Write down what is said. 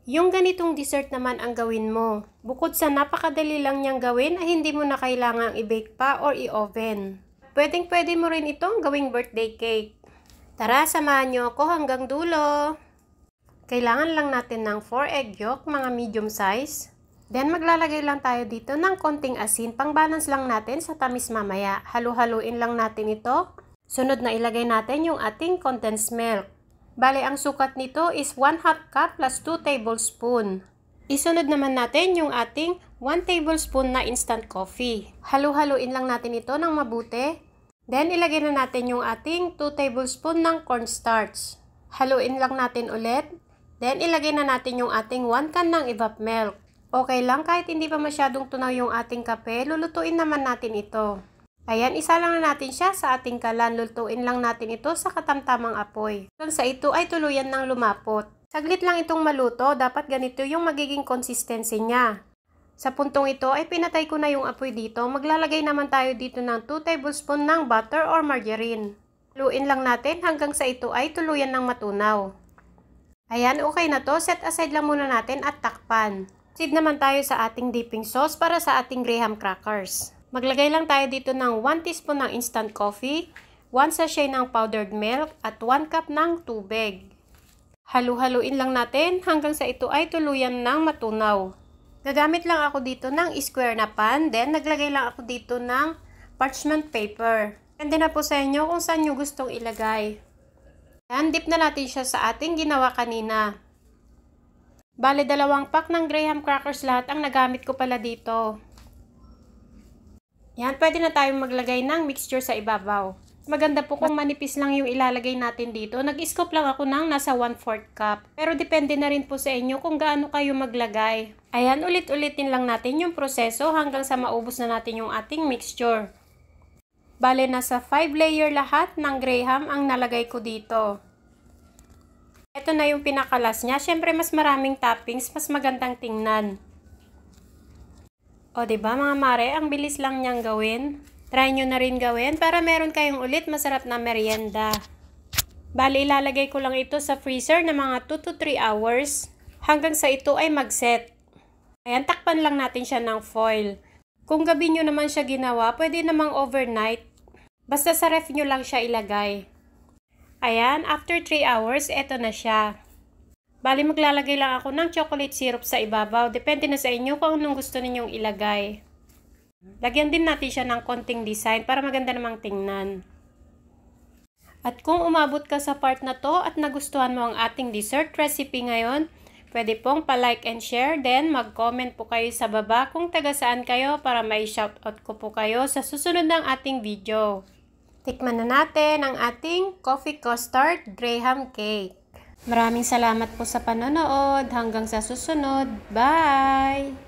Yung ganitong dessert naman ang gawin mo. Bukod sa napakadali lang niyang gawin ay hindi mo na kailangang i-bake pa or i-oven. Pwedeng-pwede mo rin itong gawing birthday cake. Tara, samahan niyo ako hanggang dulo. Kailangan lang natin ng 4 egg yolk, mga medium size. Then maglalagay lang tayo dito ng konting asin, pang-balance lang natin sa tamis mamaya. Halu-haluin lang natin ito. Sunod na ilagay natin yung ating condensed milk. Bale, ang sukat nito is 1/2 cup plus 2 tablespoon. Isunod naman natin yung ating 1 tablespoon na instant coffee. Halu-haluin lang natin ito ng mabuti. Then, ilagay na natin yung ating 2 tablespoon ng cornstarch. Haluin lang natin ulit. Then, ilagay na natin yung ating 1 can ng evap milk. Okay lang kahit hindi pa masyadong tunaw yung ating kape, lulutuin naman natin ito. Ayan, isa lang na natin siya sa ating kalan. Lutuin lang natin ito sa katamtamang apoy. Hanggang sa ito ay tuluyan ng lumapot. Saglit lang itong maluto, dapat ganito yung magiging consistency niya. Sa puntong ito ay pinatay ko na yung apoy dito. Maglalagay naman tayo dito ng 2 tablespoon ng butter or margarine. Haluin lang natin hanggang sa ito ay tuluyan ng matunaw. Ayan, okay na to. Set aside lang muna natin at takpan. Proceed naman tayo sa ating dipping sauce para sa ating graham crackers. Maglagay lang tayo dito ng 1 teaspoon ng instant coffee, 1 sachet ng powdered milk, at 1 cup ng tubig. Halu-haluin lang natin hanggang sa ito ay tuluyan ng matunaw. Gagamit lang ako dito ng square na pan, then naglagay lang ako dito ng parchment paper. Depende na po sa inyo kung saan nyo gustong ilagay. Yan, dip na natin siya sa ating ginawa kanina. Bale, 2 pack ng graham crackers lahat ang nagamit ko pala dito. Yan, pwede na tayong maglagay ng mixture sa ibabaw. Maganda po kung manipis lang yung ilalagay natin dito. Nag-scoop lang ako ng nasa 1/4 cup. Pero depende na rin po sa inyo kung gaano kayo maglagay. Ayan, ulit-ulitin lang natin yung proseso hanggang sa maubos na natin yung ating mixture. Bale, nasa 5 layer lahat ng graham ang nalagay ko dito. Ito na yung pinakalas niya. Syempre, mas maraming toppings, mas magandang tingnan. O, diba mga mare, ang bilis lang niyang gawin. Try nyo na rin gawin para meron kayong ulit masarap na merienda. Bali, ilalagay ko lang ito sa freezer na mga 2 to 3 hours hanggang sa ito ay mag-set. Ayan, takpan lang natin siya ng foil. Kung gabi nyo naman siya ginawa, pwede namang overnight. Basta sa ref nyo lang siya ilagay. Ayan, after 3 hours, eto na siya. Bali, maglalagay lang ako ng chocolate syrup sa ibabaw. Depende na sa inyo kung anong gusto ninyong ilagay. Lagyan din natin siya ng konting design para maganda namang tingnan. At kung umabot ka sa part na to at nagustuhan mo ang ating dessert recipe ngayon, pwede pong pa-like and share. Then, mag-comment po kayo sa baba kung taga saan kayo para mai-shoutout ko po kayo sa susunod ng ating video. Tikman na natin ang ating coffee custard graham cake. Maraming salamat po sa panonood. Hanggang sa susunod. Bye!